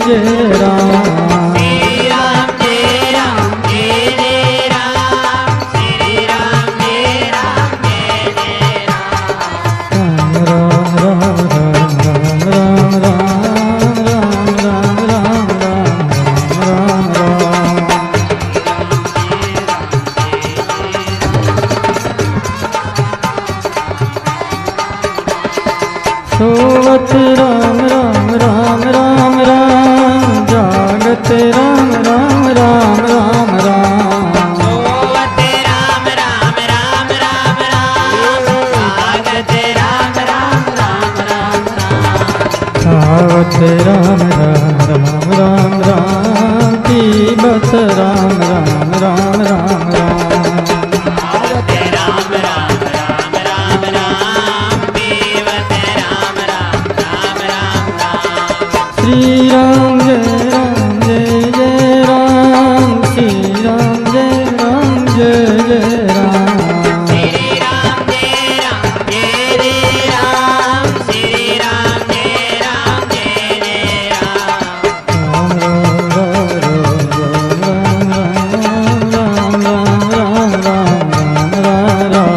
जय राम। श्री राम जय राम जय जय राम। श्री राम जय राम जय जय राम। राम राम राम राम राम राम राम राम राम राम राम राम। सोवत राम राम राम राम राम जागत राम राम राम राम राम। सोवत राम राम राम राम राम जागत राम राम राम राम राम। खावत राम राम राम राम राम पीबत राम राम राम राम राम। आवत राम राम राम राम राम पीवत राम राम राम राम राम। श्री राम जय जय राम। श्री राम जय जय राम। श्री राम जय राम जय जय राम। श्री राम जय राम जय जय राम। राम राम राम राम राम राम राम राम।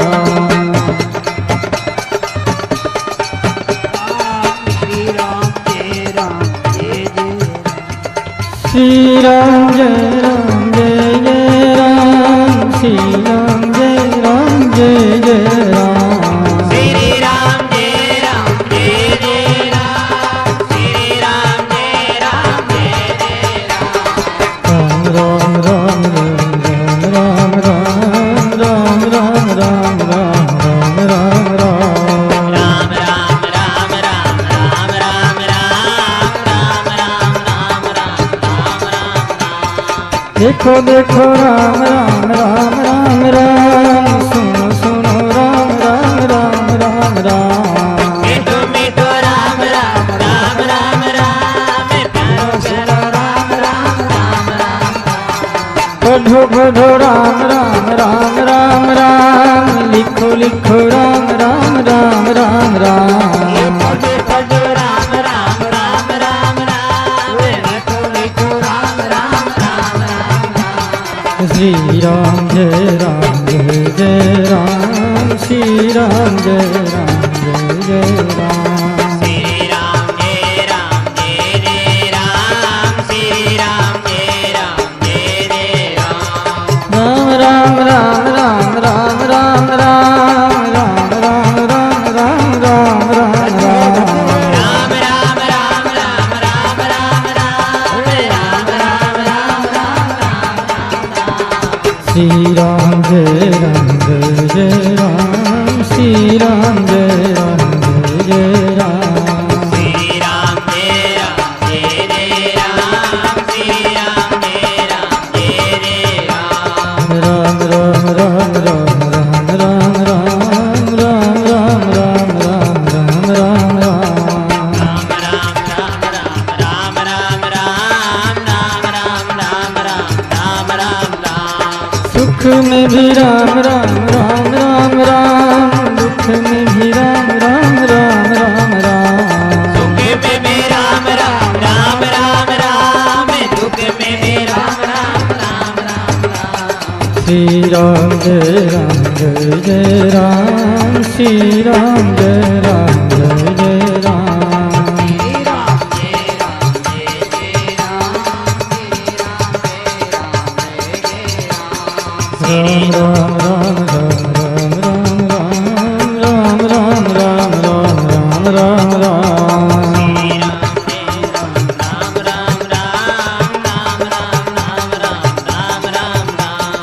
श्री राम जय राम जय जय राम। श्री राम जय राम। श्री राम जय जय राम। श्री राम जय राम जय जय राम। श्री राम जय राम जय जय राम। राम राम राम राम राम राम राम राम राम राम राम राम। राम राम राम राम राम राम राम राम राम राम राम राम। देखो देखो राम राम राम राम राम सुनो सुनो राम राम राम राम राम। मीठो मीठो राम राम राम राम राम प्यारो प्यारो राम राम राम राम। पढ़ो पढ़ो राम राम राम राम राम लिखो लिखो राम राम राम राम राम। पढ़ो पढ़ो राम राम राम राम राम लिखो लिखो राम राम राम राम। श्री राम जय राम। श्री राम जय राम। श्री राम जय राम जय जय राम। श्री राम जय राम जय जय राम। राम राम राम राम राम राम राम राम राम राम राम राम राम राम। राम राम राम राम राम राम राम राम राम राम राम राम। श्री राम जय राम। श्री राम जय राम। श्री राम जय राम जय जय राम। श्री राम जय राम जय जय राम। राम राम राम राम राम राम राम राम राम राम राम राम राम राम। राम राम राम राम राम राम राम राम राम राम राम राम राम। सुख में भी राम राम राम राम राम दुख में भी राम राम राम राम राम। सुख में भी राम राम राम राम राम दुख में भी राम राम राम राम राम। श्री राम जय राम। श्री राम जय राम जय राम। श्री राम जय राम जय जय राम। श्री राम जय राम जय जय राम। राम राम राम राम राम राम राम राम राम राम। श्री राम जय राम राम राम राम राम राम राम राम राम राम।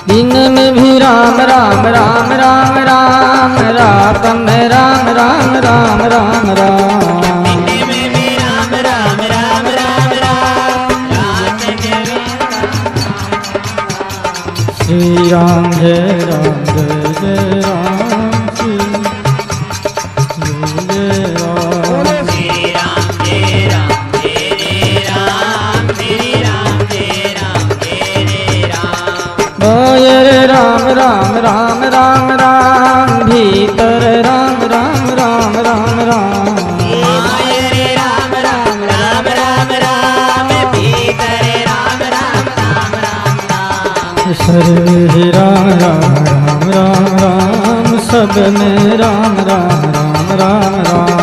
दिन में भी राम राम राम राम राम रात में राम राम राम राम राम। दिन में भी राम राम राम राम राम रात में भी श्री राम जय राम जय राम। श्री जय राम। श्री राम जय राम जय जय राम। श्री राम जय राम जय जय राम। बाहर राम राम राम राम राम भीतर राम राम राम राम राम। माया रे राम राम राम राम राम सर्वे ही राम राम राम राम राम, सब में राम राम राम राम राम।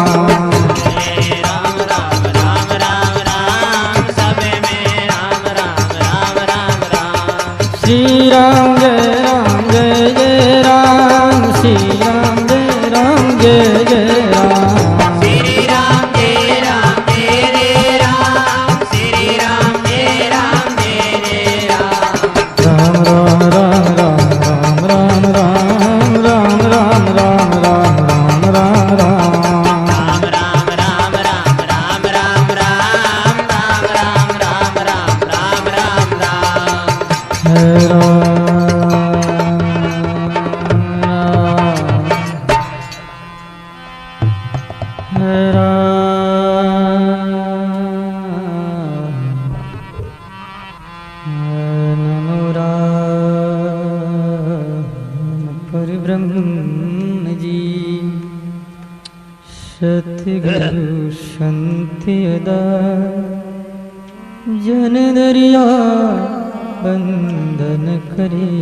हरे राम राम राम राम राम, सब में राम राम राम राम राम। श्री राम जय राम, श्री राम जय राम जय जय राम। श्री राम जय राम जय जय राम, श्री राम जय राम जय जय राम। राम राम राम राम राम राम राम राम राम राम राम राम राम राम। राम राम राम राम राम राम राम राम राम राम राम राम राम। हे राम हे नमो राम परब्रह्म जी। सतगुरु संत यदा जन दरिया बंदन करे,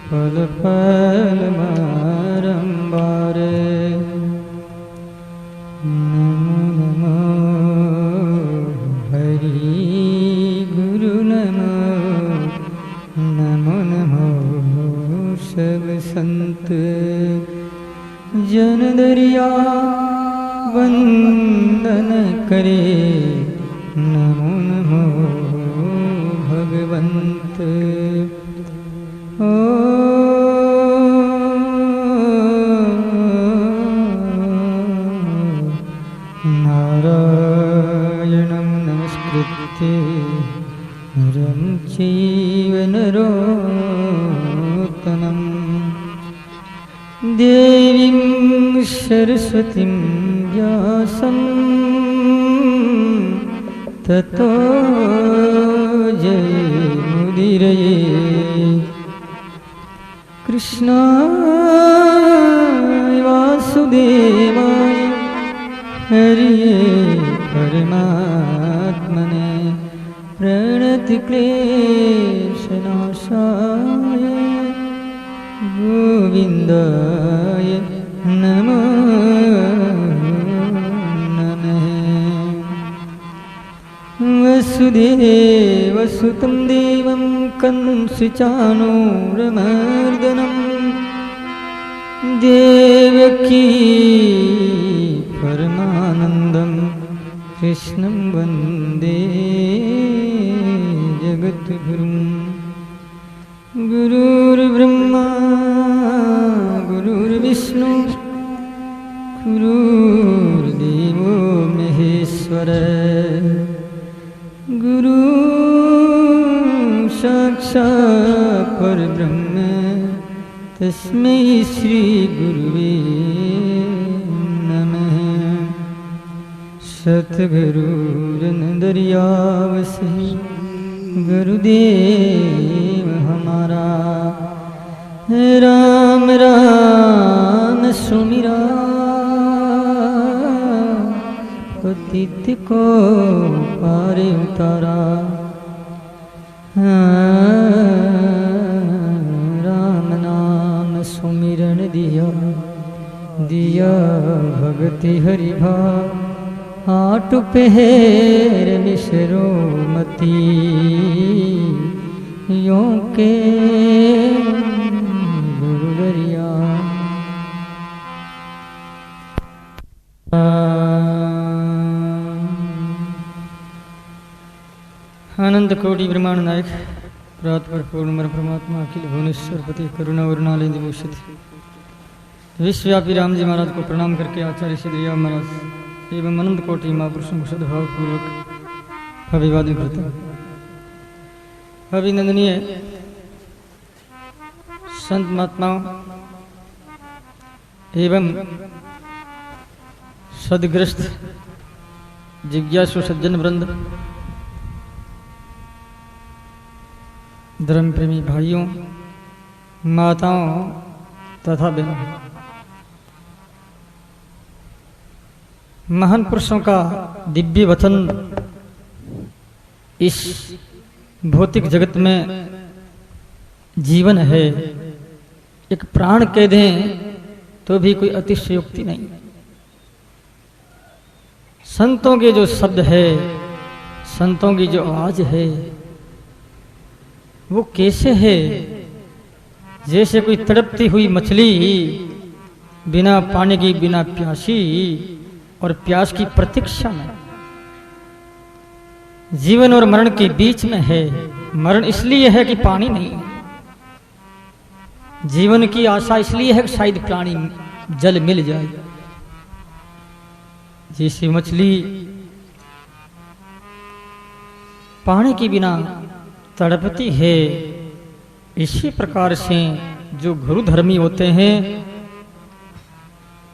पल पल मारंबार। नमो नमो हरि गुरु नमो, नमो नमो सब संत जन दरिया वंदन करे। नमो नमो भगवंत। ओ नारायणं नमस्कृत्य नरं चैव नरोत्तमं, देवीं सरस्वतीं व्यासं ततो जयमुदीरये। कृष्णाय वासुदेवाय हरिये परमात्मने, प्रणतिक्लेशनाशाय गोविन्दाय नमो नमः। वसुदेवसुतं देवं कंसचाणूरमर्दनं, देवकी परमानन्दं कृष्णं वन्दे जगद्गुरुं। गुरुर्ब्रह्मा गुरुर्विष्णु गुरुर्देवो महेश्वर, गुरु साक्षात् परब्रह्म तस्मै श्री गुरुवे नमः। सतगुरुरन दरियावसे गुरुदेव हमारा, राम राम सुमिरा पतित को पारे उतारा। राम नाम सुमिरन दिया दिया भगति हरि भाव, आट पहर मिश्रो मती यों के गुरु दरिया। आनंद कोटि ब्रह्मांड नायक प्रातपर पूर्ण परमात्मा अखिल भुवनेश्वर पति करुणा वरुणालय दिवोषित विश्वव्यापी राम जी महाराज को प्रणाम करके आचार्य श्री दरिया महाराज एवं अनंत कोटि महापुरुषों को सद्भाव पूर्वक अभिवादन करते हैं। अभिनंदनीय संत महात्माओं एवं सदग्रस्त जिज्ञासु सज्जन वृंद, धर्म प्रेमी भाइयों, माताओं तथा बहनों, महान पुरुषों का दिव्य वचन इस भौतिक जगत में जीवन है, एक प्राण कह दें तो भी कोई अतिशयोक्ति नहीं। संतों के जो शब्द है, संतों की जो आवाज है, वो कैसे है? जैसे कोई तड़पती हुई मछली बिना पानी की, बिना प्यासी और प्यास की प्रतीक्षा में, जीवन और मरण के बीच में है। मरण इसलिए है कि पानी नहीं है, जीवन की आशा इसलिए है कि शायद प्राणी जल मिल जाए। जैसे मछली पानी के बिना तड़पती है, इसी प्रकार से जो गुरुधर्मी होते हैं,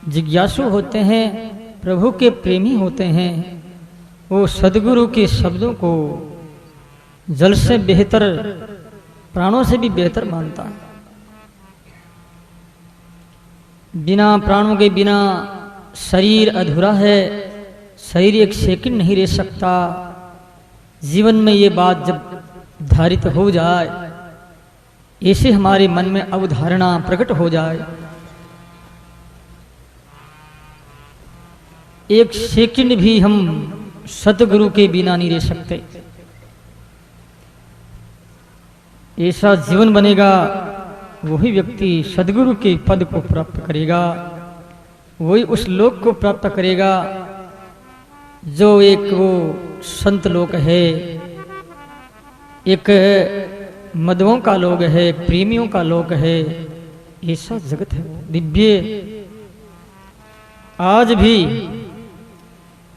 जिज्ञासु होते हैं, प्रभु के प्रेमी होते हैं, वो सदगुरु के शब्दों को जल से बेहतर, प्राणों से भी बेहतर मानता है। बिना प्राणों के बिना शरीर अधूरा है, शरीर एक सेकंड नहीं रह सकता। जीवन में ये बात जब धारित हो जाए, ऐसे हमारे मन में अवधारणा प्रकट हो जाए, एक सेकंड भी हम सतगुरु के बिना नहीं रह सकते। ऐसा जीवन बनेगा, वही व्यक्ति सदगुरु के पद को प्राप्त करेगा, वही उस लोक को प्राप्त करेगा जो एक वो संत लोक है, एक मधुओं का लोक है, प्रेमियों का लोक है। ऐसा जगत है दिव्य। आज भी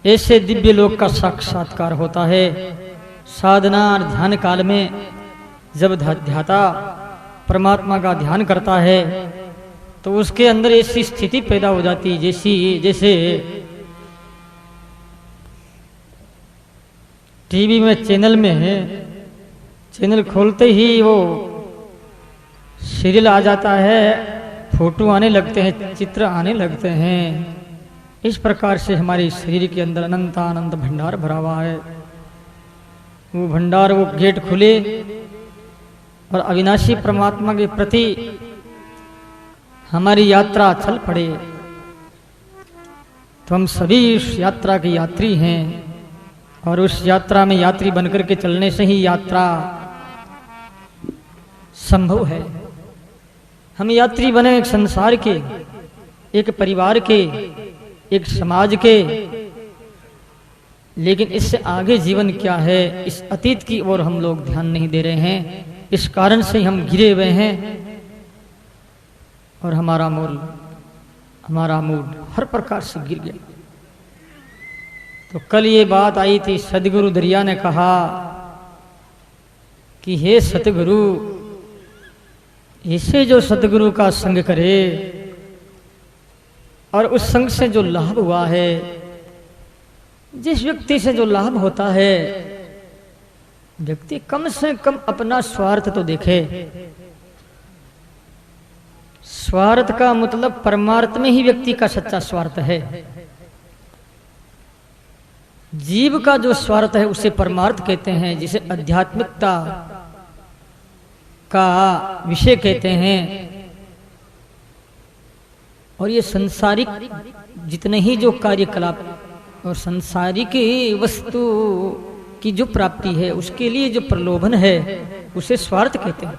ऐसे दिव्य लोक का साक्षात्कार होता है। साधना और ध्यान काल में जब ध्याता परमात्मा का ध्यान करता है तो उसके अंदर ऐसी स्थिति पैदा हो जाती है जैसे टीवी में चैनल खोलते ही वो सीरियल आ जाता है, फोटो आने लगते हैं, चित्र आने लगते हैं। इस प्रकार से हमारे शरीर के अंदर अनंत आनंद भंडार भरा हुआ है। वो भंडार, वो गेट खुले और अविनाशी परमात्मा के प्रति हमारी यात्रा चल पड़े तो हम सभी इस यात्रा के यात्री हैं और उस यात्रा में यात्री बनकर के चलने से ही यात्रा संभव है। हम यात्री बने एक संसार के, एक परिवार के, एक समाज के, लेकिन इससे आगे जीवन क्या है, इस अतीत की ओर हम लोग ध्यान नहीं दे रहे हैं। इस कारण से हम गिरे हुए हैं और हमारा मूड हर प्रकार से गिर गया। तो कल ये बात आई थी, सदगुरु दरिया ने कहा कि हे सतगुरु, इसे जो सतगुरु का संग करे और उस संग से जो लाभ हुआ है, जिस व्यक्ति से जो लाभ होता है, व्यक्ति कम से कम अपना स्वार्थ तो देखे। स्वार्थ का मतलब परमार्थ में ही व्यक्ति का सच्चा स्वार्थ है। जीव का जो स्वार्थ है उसे परमार्थ कहते हैं, जिसे आध्यात्मिकता का विषय कहते हैं। और ये संसारिक जितने ही जो कार्यकलाप और संसारिक वस्तु की जो प्राप्ति है, उसके लिए जो प्रलोभन है, उसे स्वार्थ कहते हैं।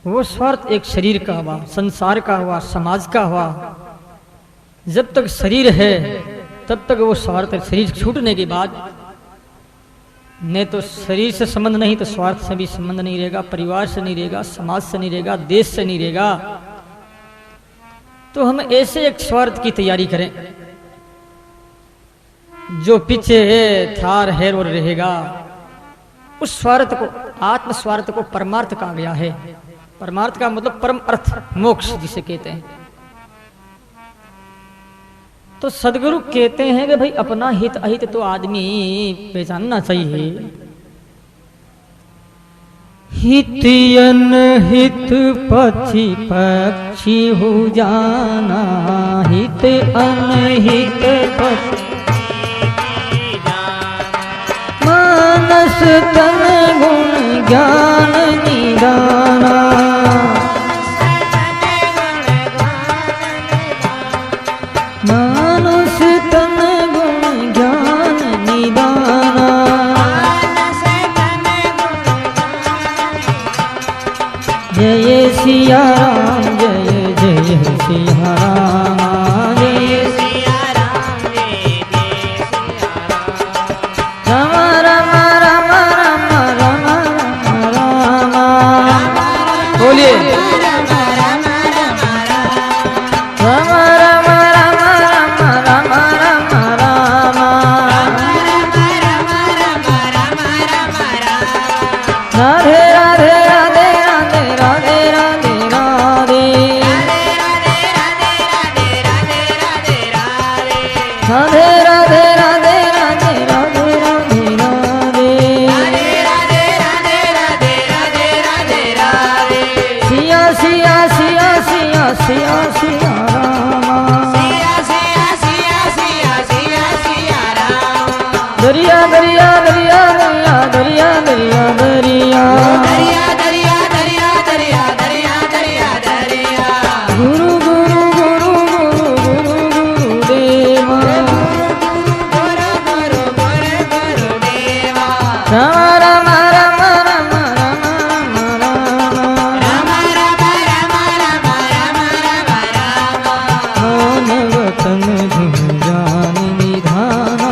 वो स्वार्थ एक शरीर का हुआ, संसार का हुआ, समाज का हुआ। जब तक शरीर है तब तक वो स्वार्थ है। शरीर छूटने के बाद नहीं तो शरीर से संबंध नहीं तो स्वार्थ से भी संबंध नहीं रहेगा, परिवार से नहीं रहेगा, समाज से नहीं रहेगा, देश से नहीं रहेगा। तो हम ऐसे एक स्वार्थ की तैयारी करें जो पीछे थार है और रहेगा। उस स्वार्थ को, आत्म स्वार्थ को परमार्थ कहा गया है। परमार्थ का मतलब परम अर्थ, मोक्ष जिसे कहते हैं। तो सदगुरु कहते हैं कि भाई अपना हित अहित तो आदमी पहचानना चाहिए। हित अनहित पक्षी पक्षी हो जाना, हित अनहित पक्षी मानस तन गुण ज्ञान निधाना। मानस तन गुण ज्ञान निधाना। जय सिया राम जय जय सिया राम जय सिया राम जय जय सिया राम। राम राम राम राम राम राम। बोलिए राम राम राम राम राम राम राम। राधे राधे राधे राधे राधे राधे राधे राधे राधे राधे राधे राधे। सिया सिया सिया सिया सिया सिया रामा। दरिया दरिया दरिया दरिया दरिया दरिया दरिया। गुरु गुरु गुरु गुरु गुरु गुरु देवा। राम राम राम राम राम मानव तन धुन जान निधाना।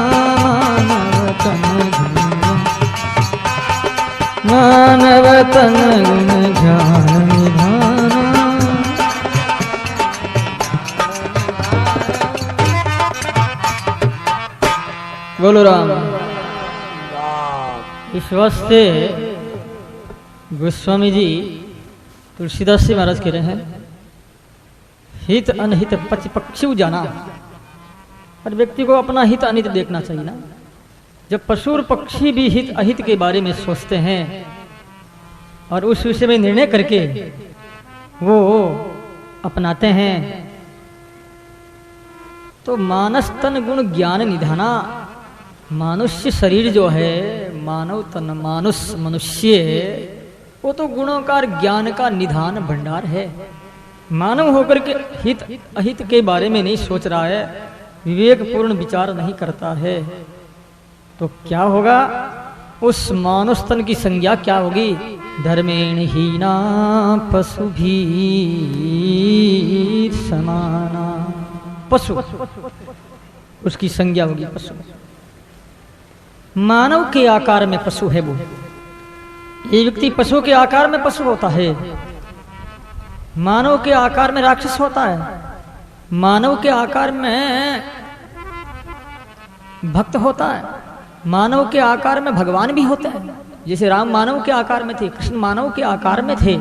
मानव तन गुण ज्ञान निधाना। बोलो राम। इस वास्ते गोस्वामी जी तुलसीदास जी महाराज कह रहे हैं, हित अनहित पक्षी जाना। और व्यक्ति को अपना हित अनित देखना चाहिए ना। जब पशु और पक्षी भी हित अहित के बारे में सोचते हैं और उस विषय में निर्णय करके वो अपनाते हैं, तो मानस तन गुण ज्ञान निधाना। मनुष्य शरीर जो है, मानव तन मानुष मनुष्य, वो तो गुणों का ज्ञान का निधान भंडार है। मानव होकर के हित अहित के बारे में नहीं सोच रहा है, विवेकपूर्ण विचार नहीं करता है, तो क्या होगा? उस मानुष तन की संज्ञा क्या होगी? धर्मेण हीना पशु भी समाना। पशु उसकी संज्ञा होगी पशु। मानव के आकार में पशु है वो। ये व्यक्ति पशु के आकार में पशु होता है, मानव के आकार में राक्षस होता है, मानव के आकार में भक्त होता है, मानव के आकार में भगवान भी होते हैं। जैसे राम मानव के आकार में थे, कृष्ण मानव के आकार में थे,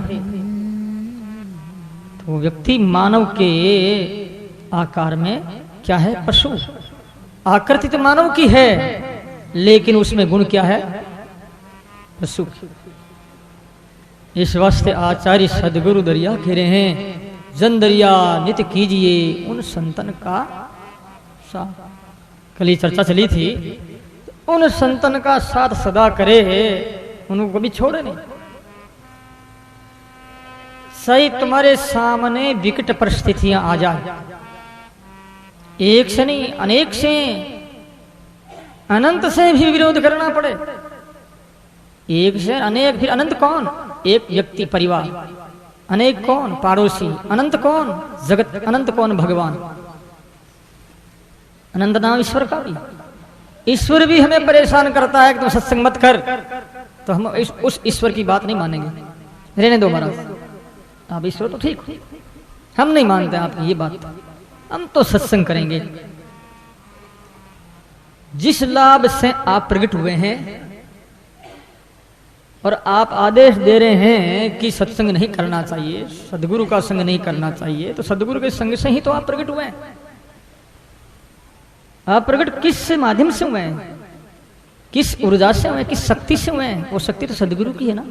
तो व्यक्ति मानव के आकार में क्या है? पशु। आकृति तो मानव की है, लेकिन उसमें गुण क्या है? पशु। इस वास्ते आचार्य सदगुरु दरिया कह रहे हैं, जन दरिया नित कीजिए उन संतन का साथ। कल ही चर्चा चली थी, उन संतन का साथ सदा करे, उनको कभी छोड़े नहीं। सही तुम्हारे सामने विकट परिस्थितियां आ जाए, एक से नहीं अनेक से, अनंत से भी विरोध करना पड़े। एक से अनेक, फिर अनंत कौन? एक व्यक्ति परिवार, अनेक कौन? पड़ोसी, अनंत कौन? जगत, अनंत कौन? भगवान। अनंत नाम ईश्वर का भी। ईश्वर भी हमें परेशान करता है कि तुम सत्संग मत कर, तो हम उस ईश्वर की बात नहीं मानेंगे। रहने दो महाराज, आप ईश्वर तो ठीक हो, हम नहीं मानते आपकी ये बात, हम तो सत्संग करेंगे। जिस लाभ से आप प्रकट हुए हैं और आप आदेश दे रहे हैं कि सत्संग नहीं करना चाहिए, सदगुरु का संग नहीं करना चाहिए, तो सदगुरु के संग से ही तो आप प्रकट हुए हैं। आप प्रकट किस माध्यम से हुए हैं? किस ऊर्जा से हुए? किस शक्ति से हुए हैं? वो शक्ति तो सदगुरु की है ना।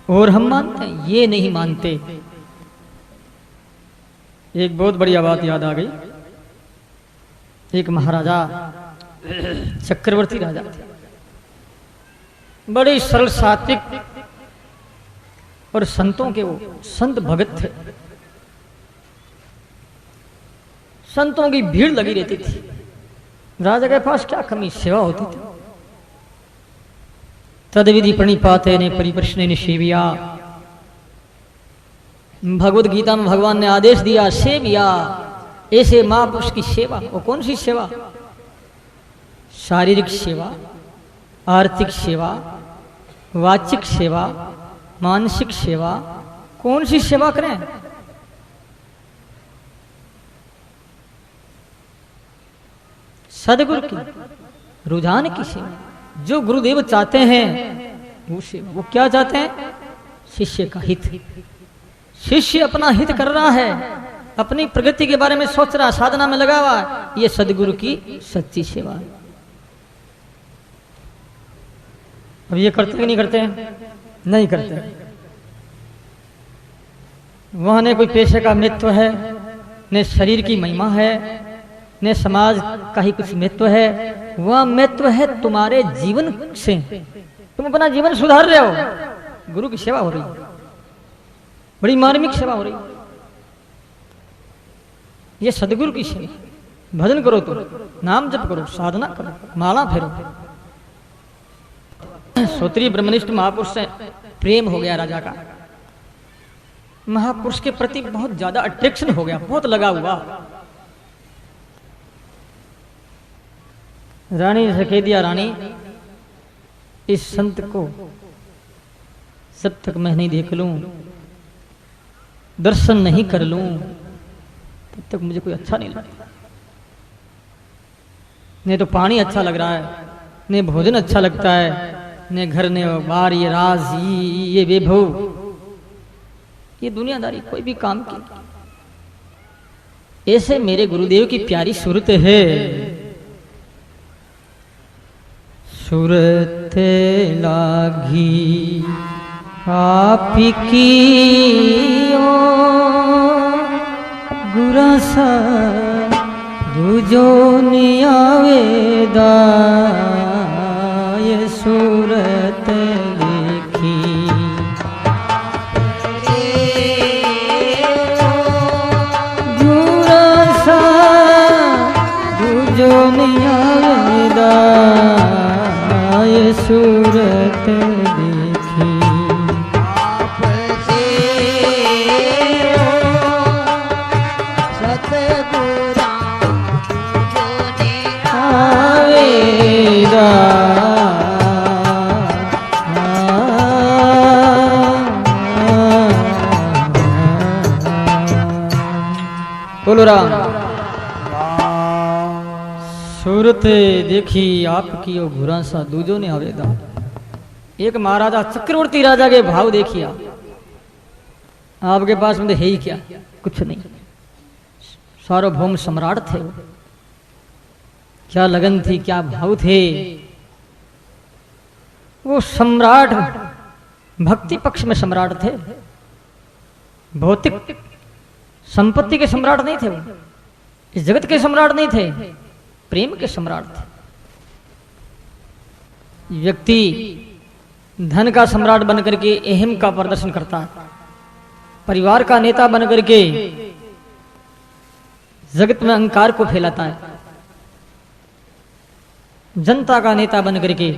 और हम मानते हैं? ये नहीं मानते। एक बहुत बढ़िया बात याद आ गई। एक महाराजा, चक्रवर्ती राजा थे, बड़े सरल सात्विक और संतों के वो संत भगत थे। संतों की भीड़ लगी रहती थी। राजा के पास क्या कमी, सेवा होती थी। तदविधि प्रणिपाते ने परिप्रश्ने ने सेविया। भगवद गीता में भगवान ने आदेश दिया, सेविया, ऐसे महापुरुष की सेवा। वो कौन सी सेवा? शारीरिक सेवा, आर्थिक सेवा, वाचिक सेवा, मानसिक सेवा। कौन सी सेवा करें? सदगुरु की, रुझान की सेवा। जो गुरुदेव चाहते हैं वो सेवा। वो क्या चाहते हैं? शिष्य का हित। शिष्य अपना हित कर रहा है, अपनी प्रगति के बारे में सोच रहा, साधना में लगा हुआ है, ये सदगुरु की सच्ची सेवा है। अब ये करते कि नहीं करते हैं? नहीं करते। वहां ने कोई पैसे का महत्व है, न शरीर की महिमा है, न समाज का ही कुछ महत्व है। वह महत्व है तुम्हारे जीवन से। तुम अपना जीवन सुधार रहे हो, गुरु की सेवा हो रही है, बड़ी मार्मिक सेवा हो रही है। ये सदगुरु की सेवा। भजन करो, तो नाम जप करो, साधना करो, माला फेरो। श्रोत्रिय ब्रह्मनिष्ठ महापुरुष से प्रेम हो गया राजा का। महापुरुष के प्रति बहुत ज्यादा अट्रैक्शन हो गया, बहुत लगा हुआ। रानी ने कह दिया, रानी इस संत को जब तक मैं नहीं देख लूं, दर्शन नहीं कर लूं, तब तक मुझे कोई अच्छा नहीं लगता। नहीं तो पानी अच्छा लग रहा है, नहीं भोजन अच्छा लगता है, ने घर ने बार, ये राज, ये वैभव, ये दुनियादारी कोई भी काम की। ऐसे मेरे गुरुदेव की प्यारी सूरत है। सूरत लागी आप की गुरसा दूजो नियावेदा। ये सूरत लिखी गुरसा दूजो नियावेदा। ये सूरत देखी आवेदा। बोलो राम। सूरत देखी आपकी ओ घुरासा दूजो ने आवेदा। एक महाराजा चक्रवर्ती राजा के भाव देखिए। आपके पास में है ही क्या? कुछ नहीं। सार्वभौम सम्राट थे वो। क्या लगन थी, क्या भाव थे। वो सम्राट भक्ति पक्ष में सम्राट थे, भौतिक संपत्ति के सम्राट नहीं थे। वो इस जगत के सम्राट नहीं थे, प्रेम के सम्राट थे। व्यक्ति धन का सम्राट बनकर के अहम का प्रदर्शन करता है, परिवार का नेता बनकर के जगत में अहंकार को फैलाता है, जनता का नेता बनकर के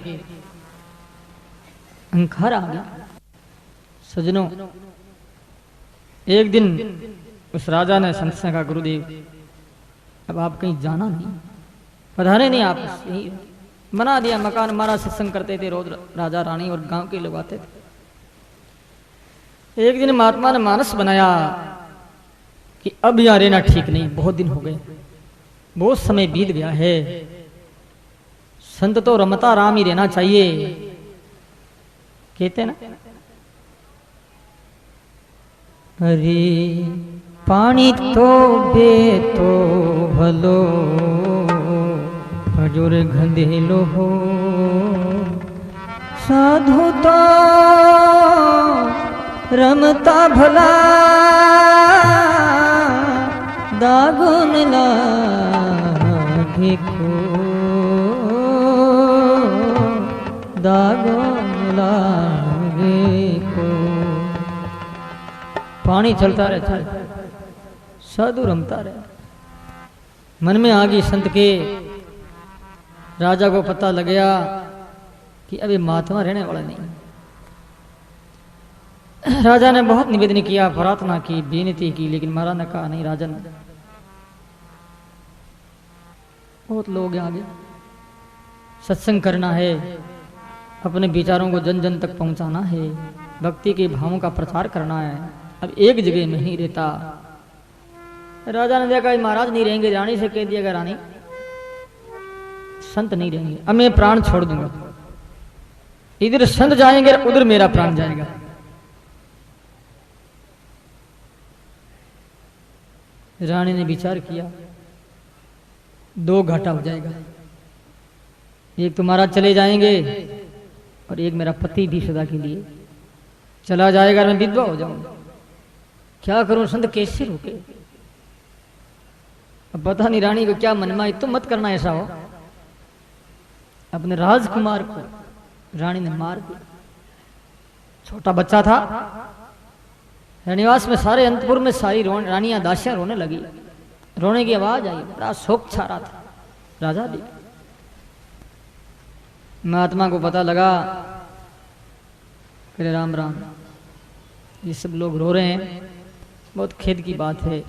अहंकार आ गया। सज्जनों, एक दिन उस राजा ने संत से कहा, गुरुदेव अब आप कहीं जाना नहीं, पधारे नहीं, आप यही बना दिया मकान, हमारा सत्संग करते थे रोज, राजा रानी और गांव के लोग आते थे। एक दिन महात्मा ने मानस बनाया कि अब यहाँ रहना ठीक नहीं, बहुत दिन हो गए, बहुत समय बीत गया है, संत तो रमता राम ही रहना चाहिए, कहते ना। अरे पानी तो बे तो भलो हजूर गंधेलो हो, साधु तो रमता भला दागुन लागे को, दागुन पानी चलता रहता है, साधु रमता रहे। मन में आ गई संत के। राजा को पता लग गया कि अभी महात्मा रहने वाला नहीं। राजा ने बहुत निवेदन किया, प्रार्थना की, बेनती की, लेकिन महाराज ने कहा नहीं राजन, बहुत लोग आगे सत्संग करना है, अपने विचारों को जन जन तक पहुंचाना है, भक्ति के भावों का प्रचार करना है, अब एक जगह नहीं रहता। राजा ने देखा महाराज नहीं रहेंगे, रानी से कह दिया रानी संत नहीं रहेंगे, अब मैं प्राण छोड़ दूंगा, इधर संत जाएंगे उधर मेरा प्राण जाएगा। रानी ने विचार किया, दो घाटा हो जाएगा, एक तो महाराज चले जाएंगे और एक मेरा पति भी सदा के लिए चला जाएगा, मैं विधवा हो जाऊंगा, क्या करूं, संत कैसे रोके। अब पता नहीं रानी को क्या मन में, तो मत करना ऐसा हो। अपने राजकुमार को रानी ने मार दिया, छोटा बच्चा था। रनिवास में सारे अंतपुर में सारी रानियां दासियां रोने लगी, रोने की आवाज आई, बड़ा शोक छा रहा था। राजा भी, महात्मा को पता लगा, करे राम राम, ये सब लोग रो रहे हैं, बहुत खेद की बात है,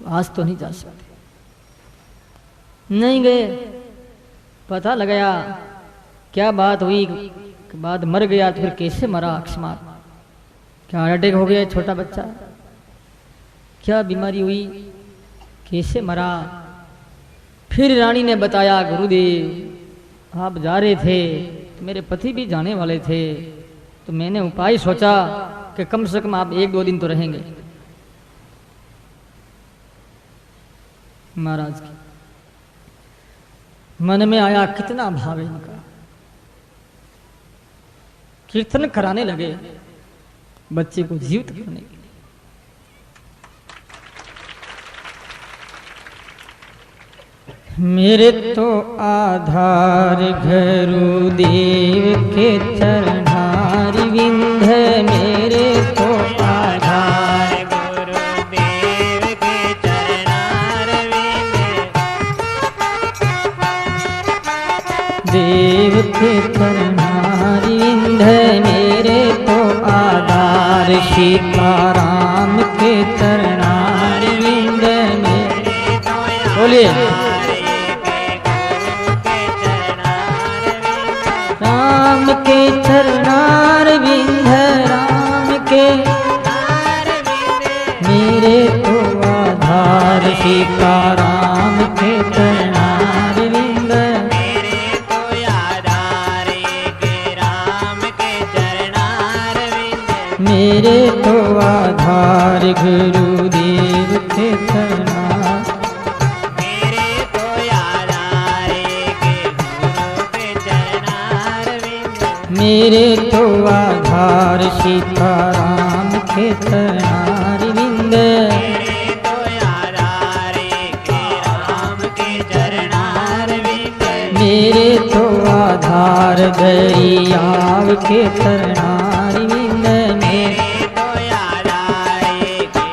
आज तो नहीं जा सकते। नहीं गए, पता लगाया क्या बात हुई, बाद मर गया तो फिर कैसे मरा, अकस्मात क्या अटैक हो गया, छोटा बच्चा, क्या बीमारी हुई, कैसे मरा। फिर रानी ने बताया, गुरुदेव आप जा रहे थे तो मेरे पति भी जाने वाले थे, तो मैंने उपाय सोचा कि कम से कम आप 1-2 दिन तो रहेंगे। महाराज की मन में आया, कितना भाव है इनका, कीर्तन कराने लगे बच्चे को जीवित करने के लिए। मेरे तो आधार गुरुदेव के चरणार विंध, मेरे तो आधार गुरुदेव के चरणार विंध, देव के चरणार विंध, मेरे तो आधार सीताराम के चरणार विंध, मेरे बोलिए राम के चरणार विंध, राम के मेरे तो आधार सीताराम के चरणार विंध, मेरे तो आधार के राम के चरणार विंध, मेरे तो आधार गुरुदेव के चरणार, मेरे तो आधार के गुरु के चरणार विंध, मेरे तो आधार सीताराम के चरणार विंद, मेरे तो आधार के राम के चरणार विंध, मेरे तो आधार दरियाव के चरणार विंद, मेरे तो आधार के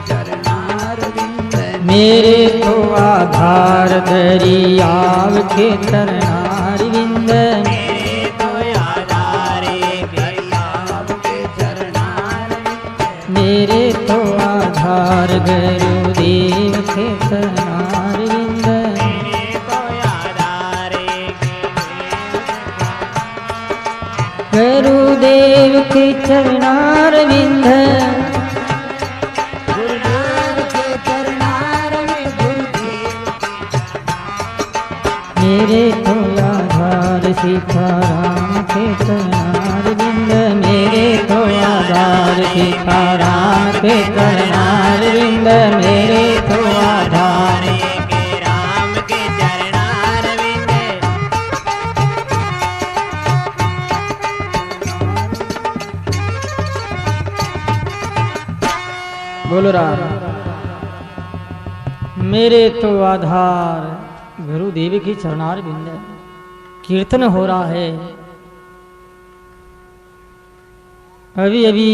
चरणार विंध, मेरे तो आधार दरियाव के चरणार विंद, मेरे तो आधार के राम के चरणार विंध, मेरे तो आधार गुरुदेव के चरणार विंद, मेरे तो आधार गुरुदेव के चरणार विंद, गुरुदेव के चरणार विंध, मेरे तो आधार सीताराम के चरणार विंद, मेरे तो आधार सीताराम के चरणार विंद, मेरे तो आधार के राम के चरणार विंध, बोलो राम। मेरे तो आधार गुरुदेव की चरणार विंद, कीर्तन हो रहा है। अभी अभी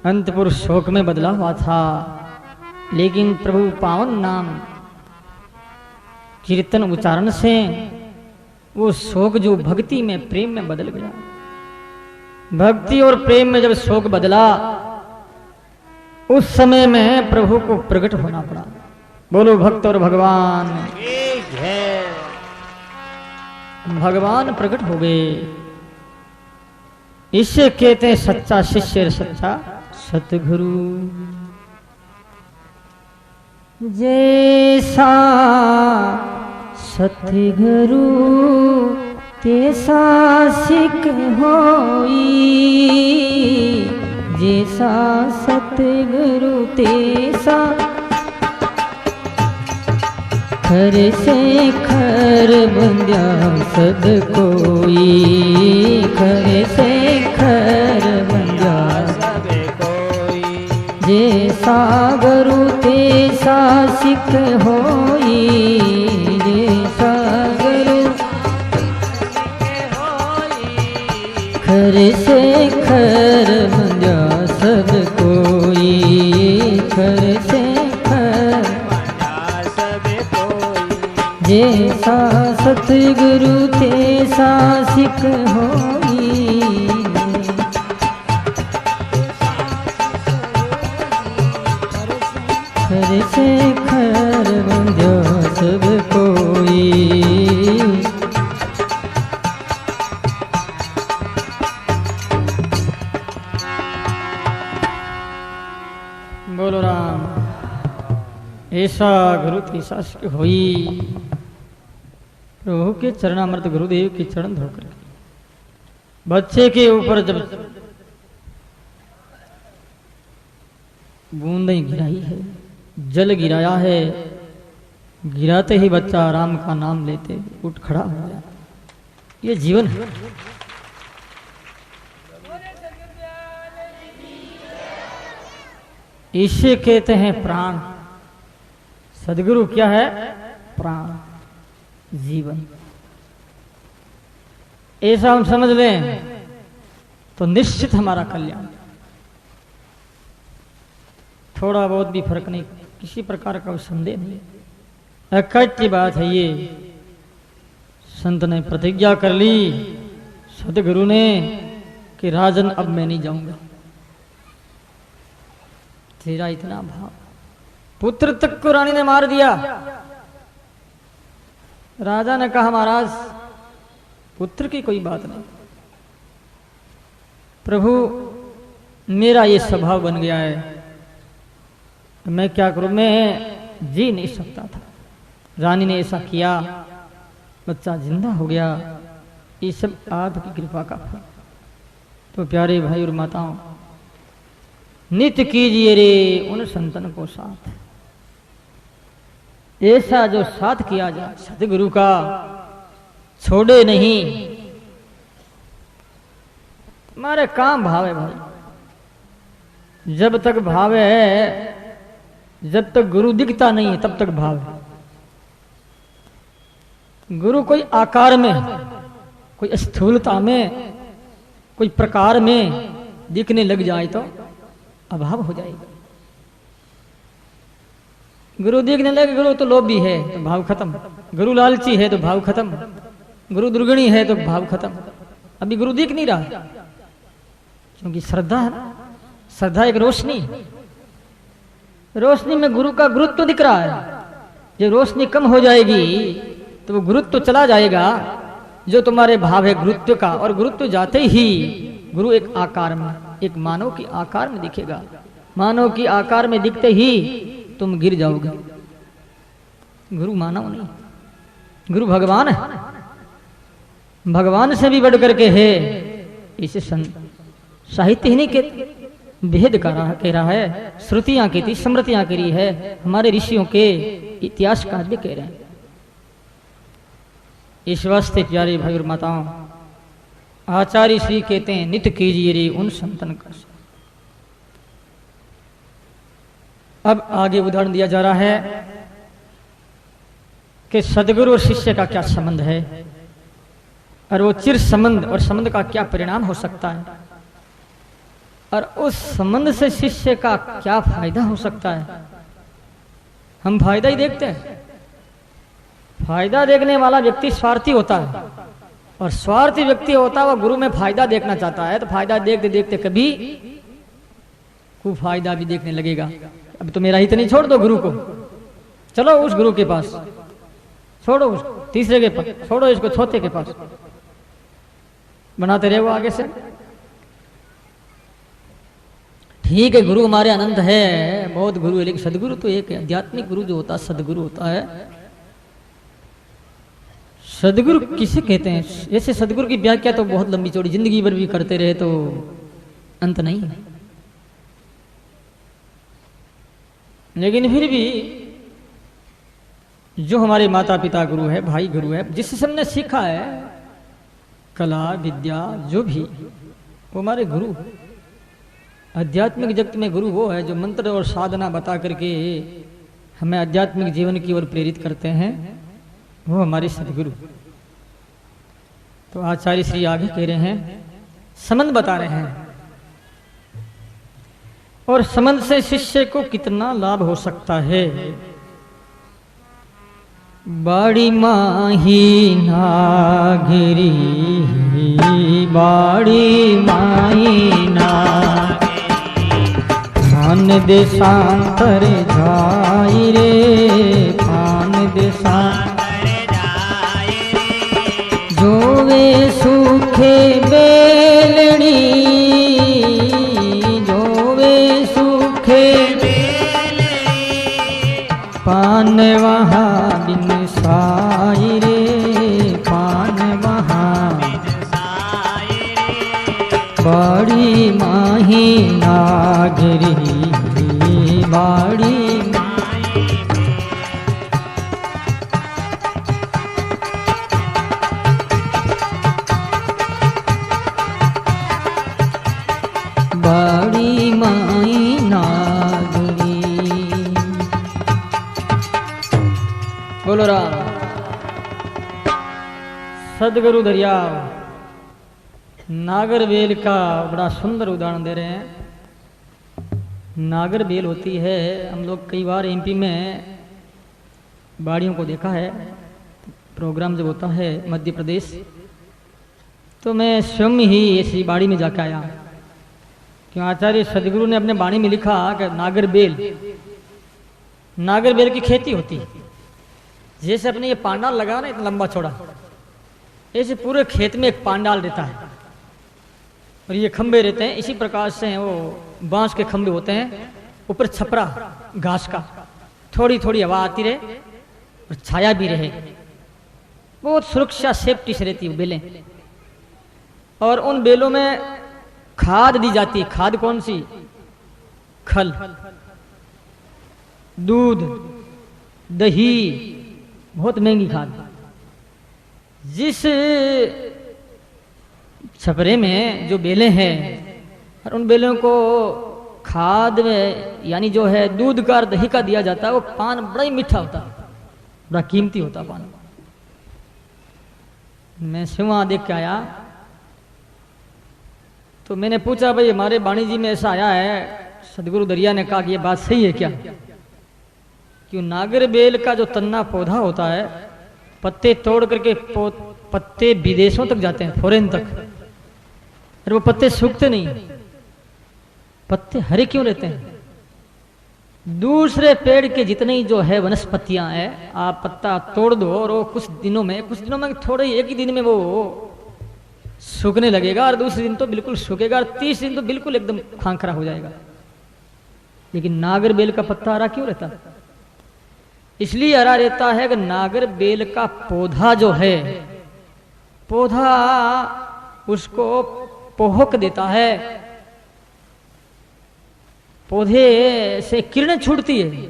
अंतपुर शोक में बदला हुआ था, लेकिन प्रभु पावन नाम कीर्तन उच्चारण से वो शोक जो भक्ति में प्रेम में बदल गया। भक्ति और प्रेम में जब शोक बदला, उस समय में प्रभु को प्रकट होना पड़ा। बोलो भक्त और भगवान की जय। भगवान प्रकट हो गए। इसे कहते हैं सच्चा शिष्य, सच्चा सतगुरु। जैसा सतगुरु तैसा सिख होई, जैसा सतगुरु तैसा खर से खर बंध्या सब कोई, खर से खर बंध्या सब कोई। जैसा गुरु तैसा सिख होई, जैसा गुरु खर से खर बंध्या सब कोई, खर से खर जैसा सतगुरु तैसा सिख होई। खर से खर बंध्या सब कोई। बोलो राम। ऐसा गुरु तैसा सिख होई। प्रभु के चरणामृत गुरुदेव के चरण धोकर बच्चे के ऊपर जब बूंदें गिराई है, जल गिराया है, गिराते ही बच्चा राम का नाम लेते उठ खड़ा हो गया। ये जीवन है। इसे कहते हैं प्राण। सदगुरु क्या है? प्राण, जीवन। ऐसा हम समझ लें तो निश्चित हमारा कल्याण। थोड़ा बहुत भी फर्क नहीं, किसी प्रकार का संदेह नहीं। अकट्य बात है ये। संत ने प्रतिज्ञा कर ली, सदगुरु ने, कि राजन अब मैं नहीं जाऊंगा। तेरा इतना भाव। पुत्र तक को रानी ने मार दिया। राजा ने कहा महाराज पुत्र की कोई बात नहीं, प्रभु मेरा ये स्वभाव बन गया है, मैं क्या करूं, मैं जी नहीं सकता था। रानी ने ऐसा किया, बच्चा जिंदा हो गया। ये सब आपकी कृपा का फल। तो प्यारे भाई और माताओं, नित्य कीजिए रे उन संतन को साथ। ऐसा जो साथ किया जाए सतगुरु का, छोड़े नहीं। तुम्हारे काम भाव है भाई। जब तक भाव है, जब तक गुरु दिखता नहीं है तब तक भाव है। गुरु कोई आकार में, कोई स्थूलता में, कोई प्रकार में दिखने लग जाए तो अभाव हो जाएगा। गुरु देखने लगे गुरु तो लोभी है तो भाव खत्म, गुरु लालची है तो भाव खत्म, गुरु दुर्गुणी है तो भाव खत्म। अभी गुरु दिख नहीं रहा, क्योंकि श्रद्धा है ना। श्रद्धा एक रोशनी, रोशनी में गुरु का गुरुत्व दिख रहा है। जब रोशनी कम हो जाएगी तो वो गुरुत्व चला जाएगा जो तुम्हारे भाव है गुरुत्व का। और गुरुत्व जाते ही गुरु एक आकार में, एक मानव की आकार में दिखेगा। मानव की आकार में दिखते ही तुम गिर जाओगे। गुरु मानव नहीं, गुरु भगवान है। भगवान से भी बढ़ करके है। इसे साहित्य ही नहीं कहते, भेद कह रहा है। श्रुतियां कहती, स्मृतियां करी है, हमारे ऋषियों के इतिहास काव्य कह रहे हैं। इस वास्ते प्यारे भाई और माताओं, आचार्य श्री कहते हैं नित्य कीजिए रे उन संतन का। अब आगे उदाहरण दिया जा रहा है कि सदगुरु और शिष्य का क्या संबंध है, और वो चिर संबंध और संबंध का क्या परिणाम हो सकता है। और उस संबंध से शिष्य का क्या फायदा हो सकता है? हम फायदा ही देखते हैं। फायदा देखने वाला व्यक्ति स्वार्थी होता है, और स्वार्थी व्यक्ति होता है वह गुरु में फायदा देखना चाहता है, तो फायदा देखते देखते कभी को फायदा भी देखने लगेगा। अब तो मेरा ही तो नहीं, छोड़ दो गुरु को, चलो उस गुरु के पास, छोड़ो उस तीसरे के पास, छोड़ो इसको चौथे के पास, बनाते रहे वो आगे से। ठीक है, गुरु हमारे अनंत है, बहुत गुरु है, लेकिन सदगुरु तो एक है। आध्यात्मिक गुरु जो होता है सदगुरु होता है। सदगुरु किसे कहते हैं? ऐसे सदगुरु की व्याख्या तो बहुत लंबी चौड़ी, जिंदगी भर भी करते रहे तो अंत नहीं है। लेकिन फिर भी जो हमारे माता पिता गुरु है, भाई गुरु है, जिससे हमने सीखा है कला विद्या जो भी, वो हमारे गुरु। आध्यात्मिक जगत में गुरु वो है जो मंत्र और साधना बता करके हमें आध्यात्मिक जीवन की ओर प्रेरित करते हैं, वो हमारे सदगुरु। तो आचार्य श्री आगे कह रहे हैं, संबंध बता रहे हैं, और संबंध से शिष्य को कितना लाभ हो सकता है। बाड़ी माही नागिरी, बाड़ी माही नागिरी, खान देशांतर जाई रे, खान देशांतर जाई रे, जोवे सूखे बेलड़ी, जोवे सूखे बेलड़ी, पान वहाँ बिन साई रे, पान वहाँ बिन साई रे, बाड़ी माही नागरी, बाड़ी बाड़ी माई नागरी। बोलो राम। सदगुरु दरिया नागरबेल का बड़ा सुंदर उदाहरण दे रहे हैं। नागरबेल होती है, हम लोग कई बार एमपी में बाड़ियों को देखा है, प्रोग्राम जब होता है मध्य प्रदेश, तो मैं स्वयं ही ऐसी बाड़ी में जाकर आया। क्यों आचार्य सदगुरु ने अपने बाणी में लिखा कि नागरबेल, नागरबेल की खेती होती है। जैसे अपने ये पांडाल लगा ना इतना लंबा चौड़ा, ऐसे पूरे खेत में एक पांडाल रहता है, और ये खंबे रहते हैं। इसी प्रकार से वो बांस के खंबे होते हैं, ऊपर छपरा घास का, थोड़ी थोड़ी हवा आती रहे और छाया भी रहे, बहुत सुरक्षा सेफ्टी से रहती है बेलें। और उन बेलों में खाद दी जाती है। खाद कौन सी? खल, दूध, दही, बहुत महंगी खाद। जिस छपरे में जो बेलें हैं, और उन बेलों को खाद में यानी जो है दूध का और दही का दिया जाता है, वो पान बड़ा ही मीठा होता है, बड़ा कीमती होता है पान। मैं सिवा देख के आया तो मैंने पूछा, भाई हमारे वाणी जी में ऐसा आया है, सदगुरु दरिया ने कहा कि ये बात सही है क्या? क्यों नागरबेल का जो तन्ना पौधा होता है, पत्ते तोड़ करके पत्ते विदेशों तक जाते हैं, फॉरेन तक, और वो पत्ते सूखते नहीं। पत्ते हरे क्यों रहते हैं? दूसरे पेड़ के जितनी जो है वनस्पतियां हैं, आप पत्ता तोड़ दो और वो कुछ दिनों में थोड़े एक ही दिन में वो सूखने लगेगा, और दूसरे दिन तो बिल्कुल सूखेगा, और तीसरे दिन तो बिल्कुल एकदम खांखरा हो जाएगा। लेकिन नागरबेल का पत्ता हरा क्यों रहता? इसलिए हरा रहता है कि नागरबेल का पौधा जो है, पौधा उसको पोहक देता है, पौधे से किरणें छूटती है,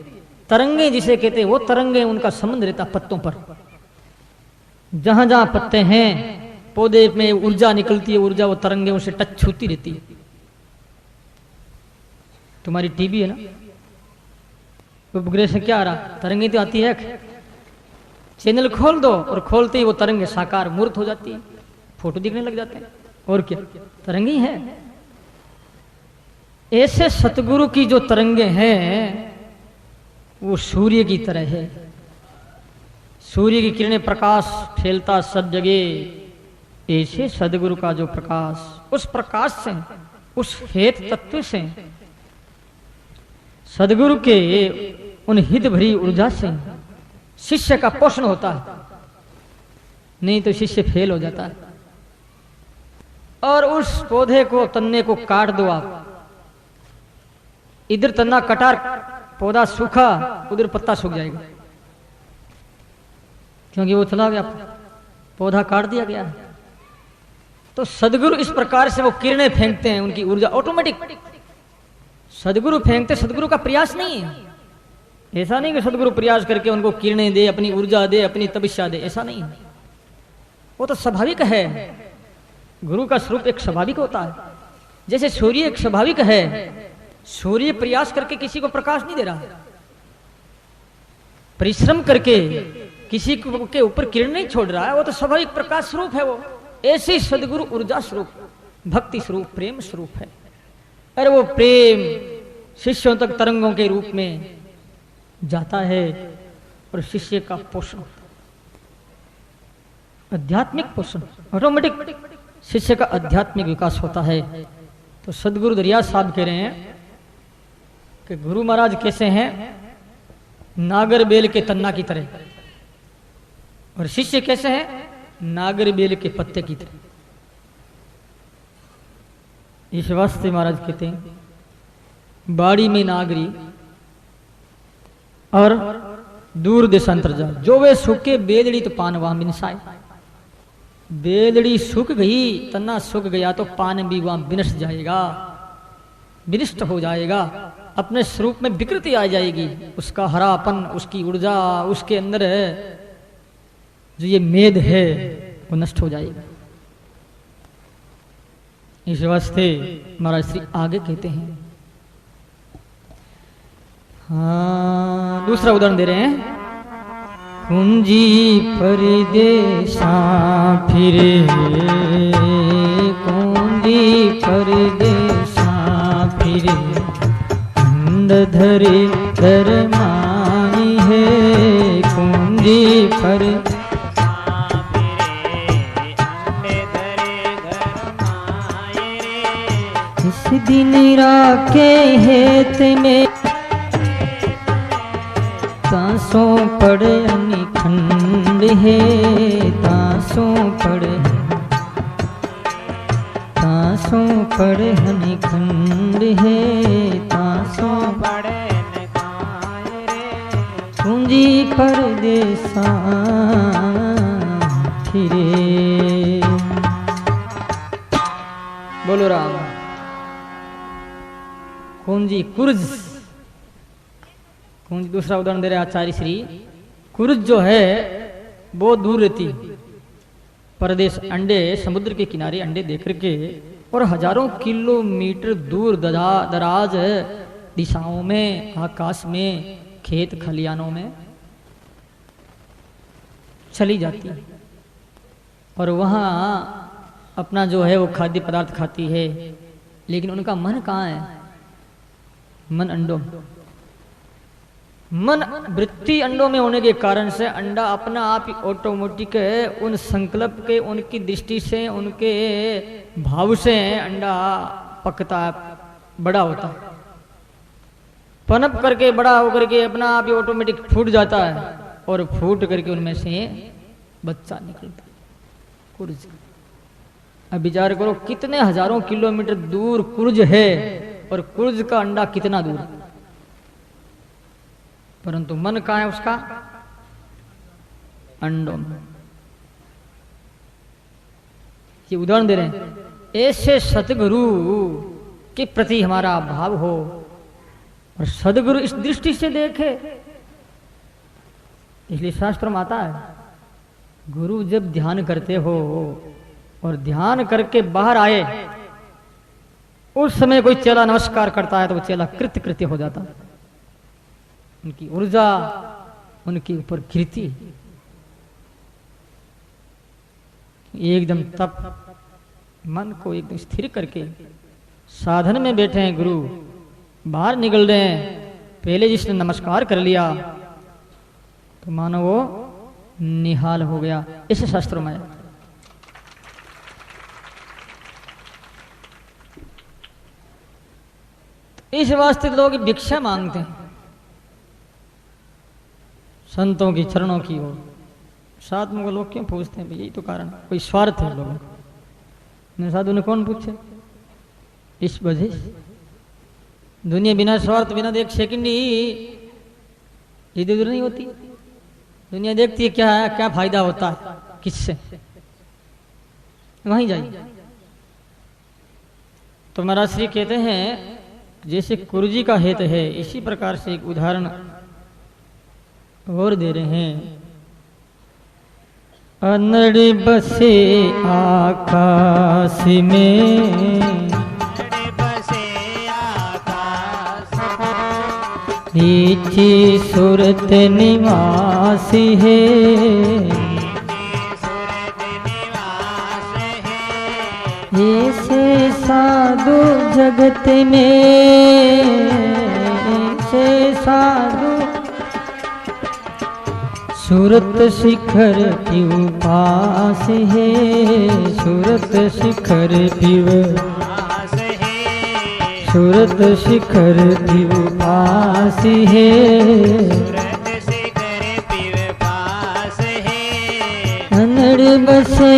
तरंगे जिसे कहते हैं, वो तरंगे उनका संबंध रहता पत्तों पर। जहां जहां पत्ते हैं, पौधे में ऊर्जा निकलती है, ऊर्जा वो तरंगे उनसे टच छूती रहती है। तुम्हारी टीवी है ना, उपग्रह से क्या आ रहा? तरंगे तो आती है, चैनल खोल दो और खोलते ही वो तरंगे साकार मूर्त हो जाती है, फोटो दिखने लग जाते हैं। और क्या, तरंगे ही है। ऐसे सतगुरु की जो तरंगे हैं वो सूर्य की तरह है। सूर्य की किरणें प्रकाश फैलता सब जगह, ऐसे सदगुरु का जो प्रकाश, उस प्रकाश से, उस हेत तत्व से, सदगुरु के उन हित भरी ऊर्जा से शिष्य का पोषण होता है, नहीं तो शिष्य फेल हो जाता है। और उस पौधे को, तन्ने को काट दो आप, इधर तना कटा, पौधा सूखा, उधर पत्ता सूख जाएगा, क्योंकि वो चला गया, पौधा काट दिया गया। तो सदगुरु इस प्रकार से वो किरणें फेंकते हैं, उनकी ऊर्जा ऑटोमेटिक सदगुरु फेंकते, सदगुरु का प्रयास नहीं है। ऐसा नहीं कि सदगुरु प्रयास करके उनको किरणें दे, अपनी ऊर्जा दे, अपनी तपस्या दे, ऐसा नहीं है। वो तो स्वाभाविक है। गुरु का स्वरूप एक स्वाभाविक होता है। जैसे सूर्य एक स्वाभाविक है, सूर्य प्रयास करके किसी को प्रकाश नहीं दे रहा, परिश्रम करके किसी के ऊपर किरण नहीं छोड़ रहा है, वो तो स्वाभाविक प्रकाश स्वरूप है। वो ऐसे सदगुरु ऊर्जा स्वरूप, भक्ति स्वरूप, प्रेम स्वरूप है। अरे वो प्रेम शिष्यों तक तरंगों के रूप में जाता है और शिष्य का पोषण, आध्यात्मिक पोषण, ऑटोमेटिक शिष्य का आध्यात्मिक विकास होता है। तो सदगुरु दरिया साहब कह रहे हैं कि गुरु महाराज कैसे हैं, नागर बेल के तन्ना की तरह, और शिष्य कैसे हैं, नागर बेल के पत्ते की तरह। इस वास्ते महाराज कहते हैं, बाड़ी में नागरी और दूर देशांतर जा, जो वे सूखे बेलड़ी तो पान वहां बिनसाए। बेलड़ी सूख गई, तन्ना सूख गया तो पान भी वहां विनष्ट जाएगा, विनिष्ट हो जाएगा, अपने स्वरूप में विकृति आ जाएगी। उसका हरापन, उसकी ऊर्जा, उसके अंदर जो ये मेद है वो नष्ट हो जाएगा। इस वास्ते महाराज श्री आगे कहते हैं, हाँ, दूसरा उदाहरण दे रहे हैं। कुंजी परदेसा फिरे, कुंजी परदेसा फिरे, अंड धरे धरमाई है, कुंजी पर इस दिन राखे हेत में तासों पड़े निखंड है, तासों पड़े, तासों पड़े निखंड है, तासों पड़े कुंजी परदेसा फिरे। बोलो राम। कुंजी कुर्ज, कुंज दूसरा उदाहरण दे रहे आचार्य श्री। कुर्ज जो है वो दूर रहती, परदेश, अंडे समुद्र के किनारे अंडे देकर के, और हजारों किलोमीटर दूर दराज दिशाओं में, आकाश में, खेत खलियानों में चली जाती, और वहां अपना जो है वो खाद्य पदार्थ खाती है। लेकिन उनका मन कहाँ है? मन अंडों, मन वृत्ति अंडों में होने के कारण से अंडा अपना आप ही ऑटोमेटिक उन संकल्प के, उनकी दृष्टि से, उनके भाव से अंडा पकता है, बड़ा होता है, पनप करके बड़ा होकर के अपना आप ही ऑटोमेटिक फूट जाता है, और फूट करके उनमें से बच्चा निकलता है, कुर्ज। अब विचार करो कितने हजारों किलोमीटर दूर कुर्ज है, और कुर्ज का अंडा कितना दूर, परंतु मन कहाँ है उसका? अंडों में। ये उदाहरण दे रहे हैं। ऐसे सतगुरु के प्रति हमारा भाव हो, और सदगुरु इस दृष्टि से देखे। इसलिए शास्त्र में आता है, गुरु जब ध्यान करते हो और ध्यान करके बाहर आए, उस समय कोई चेला नमस्कार करता है तो वो चेला कृत्य कृत्य हो जाता है। उनकी ऊर्जा उनके ऊपर गिरती, एकदम तप मन को एकदम स्थिर करके साधन में बैठे हैं गुरु, बाहर निकल रहे हैं, पहले जिसने नमस्कार कर लिया तो मानो वो निहाल हो गया। इस शास्त्रों में इस वास्ते लोग भिक्षा मांगते हैं संतों की चरणों की ओर। साधुओं को लोग क्यों पूछते हैं? यही तो कारण, कोई स्वार्थ है लोगों को। साधु ने कौन पूछे? इस वजह से दुनिया बिना स्वार्थ, बिना एक सेकंड ही इधर उधर नहीं होती। दुनिया देखती है क्या है, क्या फायदा होता है किससे, वहीं जाइए। तो महाराज श्री कहते हैं जैसे कुरुजी का हेत है, इसी प्रकार से एक उदाहरण और दे रहे हैं। अनड़ बसे आकाश में, नीची सूरत निवासी है, ऐसे साधु जगत में, ऐसे साधु सूरत शिखर पिव पास है, सूरत शिखर पिव, सूरत शिखर पिव पास है, अनड़ बसे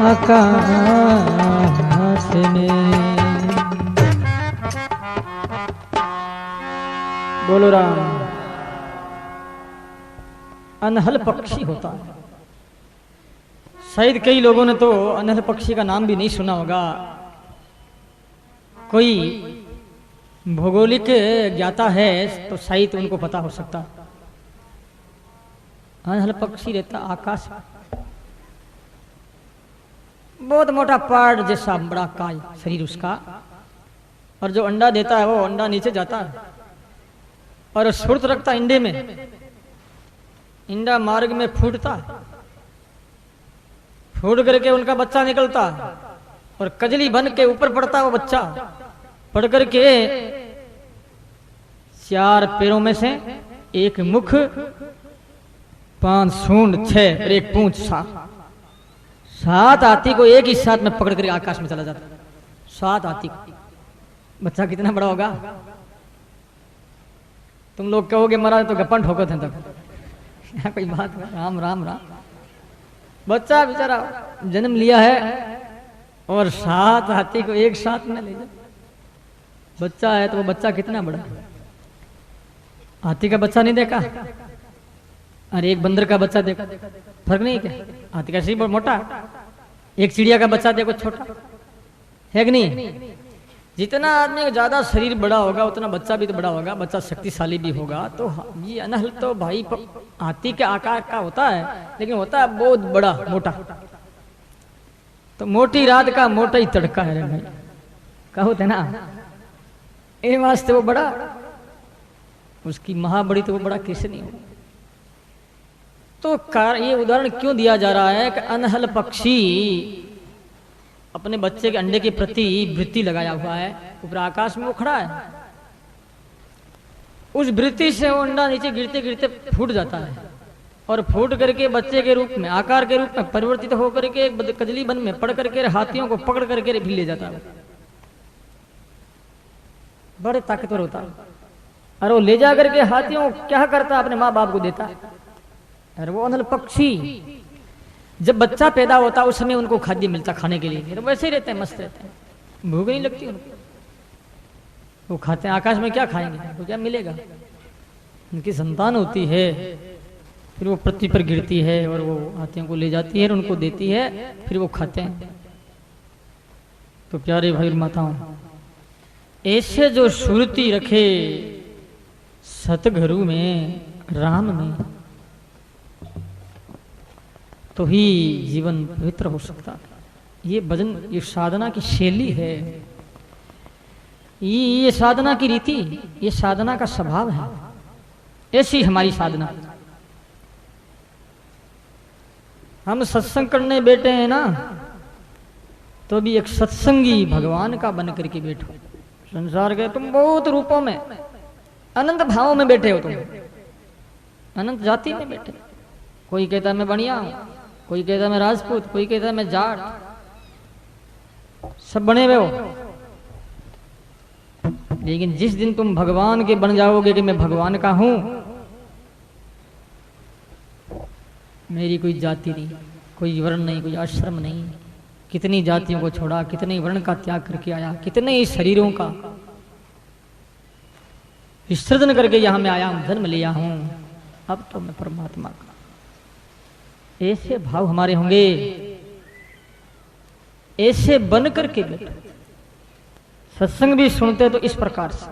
आकाश में। बोलो राम। अनहल पक्षी होता है, शायद कई लोगों ने तो अनहल पक्षी का नाम भी नहीं सुना होगा। कोई भौगोलिक ज्ञाता है तो शायद उनको पता हो सकता। अनहल पक्षी रहता आकाश, बहुत मोटा पार्ट जैसा बड़ा काय शरीर उसका, और जो अंडा देता है वो अंडा नीचे जाता है और सुरत रखता इंडे में। इंडा मार्ग में फूटता, फूट करके उनका बच्चा निकलता और कजली बन के ऊपर पड़ता वो बच्चा, पड़ करके 4 पैरों में से एक मुख, 5 सूंड, 6 और एक पूंछ, 7 हाथी को एक ही साथ में पकड़ कर आकाश में चला जाता। 7 हाथी को। बच्चा कितना बड़ा होगा? तुम लोग कहोगे महाराज तो गप्पन ठोकते हैं तब। कोई बात है? राम राम राम। बच्चा बेचारा जन्म लिया है और 7 हाथी को एक साथ में ले जाए। बच्चा है तो वो बच्चा कितना बड़ा? हाथी का बच्चा नहीं देखा? अरे एक बंदर का बच्चा देखो, फर्क नहीं क्या? हाथी का शरीर बहुत मोटा, एक चिड़िया का बच्चा देखो छोटा है कि नहीं? जितना आदमी का ज्यादा शरीर बड़ा होगा उतना बच्चा भी तो बड़ा होगा, बच्चा शक्तिशाली भी होगा। तो ये अनहल तो भाई हाथी के आकार का होता है, लेकिन होता है बहुत बड़ा मोटा। तो मोटी रात का मोटा ही तड़का है भाई, कहो थे ना। ए वास्ते वो बड़ा, उसकी महाबड़ी तो वो बड़ा कैसे नहीं होगा। तो ये उदाहरण क्यों दिया जा रहा है कि अनहल पक्षी अपने बच्चे के अंडे के प्रति वृत्ति लगाया हुआ है, ऊपर आकाश में वो खड़ा है। उस वृत्ति से वो अंडा नीचे गिरते गिरते फूट जाता है और फूट करके बच्चे के रूप में, आकार के रूप में परिवर्तित होकर के एक कजली बन में पड़ करके हाथियों को पकड़ करके भी ले जाता है। बड़े ताकतवर होता है। और वो ले जा करके हाथियों को क्या करता है? अपने माँ बाप को देता है। अरे वो अनहल पक्षी जब बच्चा पैदा होता उस समय उनको खाद्य मिलता खाने के लिए, तो वैसे ही रहते हैं, मस्त रहते हैं, भूख नहीं लगती उनको, वो खाते हैं। आकाश में क्या खाएंगे? उनको क्या मिलेगा? उनकी संतान होती है, फिर वो पृथ्वी पर गिरती है और वो हाथियों को ले जाती है और उनको देती है, फिर वो खाते हैं। तो प्यारे भाई माताओं, ऐसे जो सुरती रखे सतगुरु में, राम में, तो ही जीवन पवित्र हो सकता है। ये भजन, ये साधना की शैली है, ये साधना की रीति, ये साधना का स्वभाव है। ऐसी हमारी साधना। हम सत्संग करने बैठे हैं ना, तो भी एक सत्संगी भगवान का बन करके बैठो। संसार के तुम बहुत रूपों में, अनंत भावों में बैठे हो, तुम अनंत जाति में बैठे। कोई कहता मैं बढ़िया हूं, कोई कहता मैं राजपूत, कोई कहता मैं जाट, सब बने हुए हो। लेकिन जिस दिन तुम भगवान के बन जाओगे कि मैं भगवान का हूं, मेरी कोई जाति नहीं, कोई वर्ण नहीं, कोई आश्रम नहीं, कितनी जातियों को छोड़ा, कितने वर्ण का त्याग करके आया, कितने ही शरीरों का विसर्जन करके यहां मैं आया हूं, जन्म लिया हूं, अब तो मैं परमात्मा का। ऐसे भाव हमारे होंगे, ऐसे बन करके बैठो। सत्संग भी सुनते तो इस प्रकार से,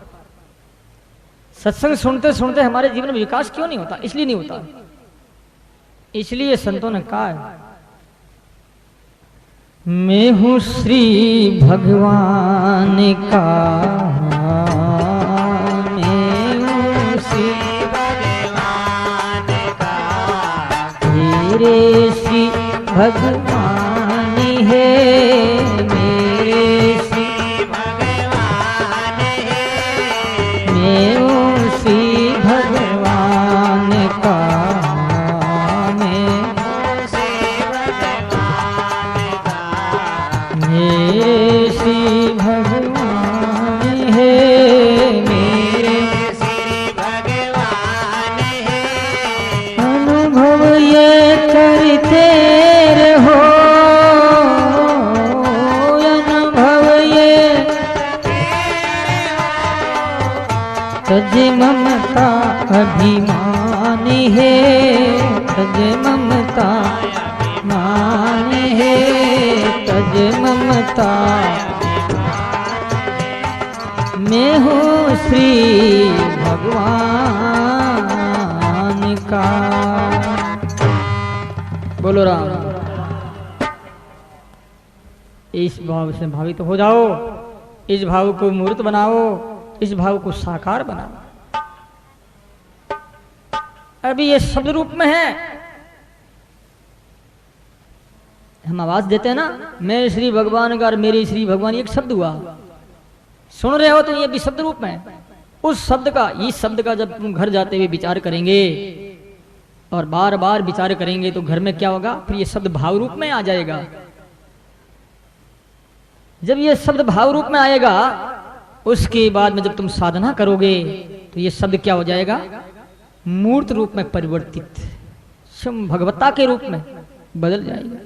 सत्संग सुनते सुनते हमारे जीवन में विकास क्यों नहीं होता? इसलिए नहीं होता, इसलिए संतों ने कहा है मैं हूं श्री भगवान का, मैं हूं श्री भगवान का, मेरे श्री भगवान है, मेरे श्री भगवान है, मैं हूं श्री भगवान का, मैं मेरे श्री भगवान है, मेरे श्री भगवान है। अनुभव ये करते रहो, अनुभव ये तज ममता अभिमान है, तज ममता मान है, तज ममता। मैं हूँ श्री भगवान का। बोलो राम। इस भाव से भावित हो जाओ, इस भाव को मूर्त बनाओ, इस भाव को साकार बनाओ। अभी ये शब्द रूप में है, हम आवाज देते हैं ना, मैं श्री भगवान का और मेरी श्री भगवान, एक शब्द हुआ, सुन रहे हो तो ये भी शब्द रूप में है। उस शब्द का, इस शब्द का जब तुम घर जाते हुए विचार करेंगे और बार बार विचार करेंगे तो घर में क्या होगा? फिर ये शब्द भाव रूप में आ जाएगा। जब ये शब्द भाव रूप में आएगा, उसके बाद में जब तुम साधना करोगे तो ये शब्द क्या हो जाएगा? मूर्त रूप में परिवर्तित, स्वयं भगवत्ता के रूप में बदल जाएगा।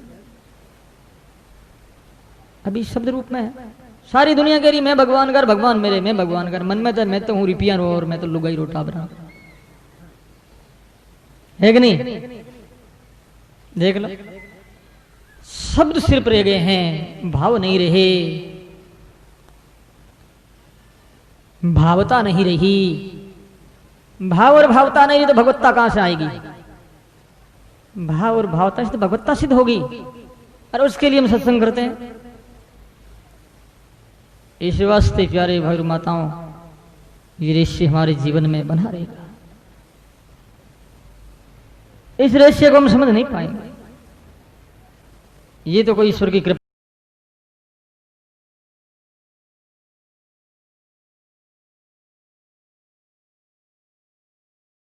अभी शब्द रूप में है। सारी दुनिया कह रही मैं भगवान कर, भगवान मेरे, मैं भगवान कर। मन में तो मैं तो हूं रिपिया रो और मैं तो लुगाई रोटा बना, है कि नहीं? देख लो, शब्द सिर्फ रह गए हैं, भाव नहीं रहे, भावता नहीं रही। भाव और भावता नहीं रही तो भगवत्ता कहां से आएगी? भाव और भावता से तो भगवत्ता सिद्ध होगी, और उसके लिए हम सत्संग करते हैं। इस वास्ते प्यारे भाई और माताओं, ये रहस्य हमारे जीवन में बना रहेगा। इस रहस्य को हम समझ नहीं पाएंगे, ये तो कोई ईश्वर की कृपा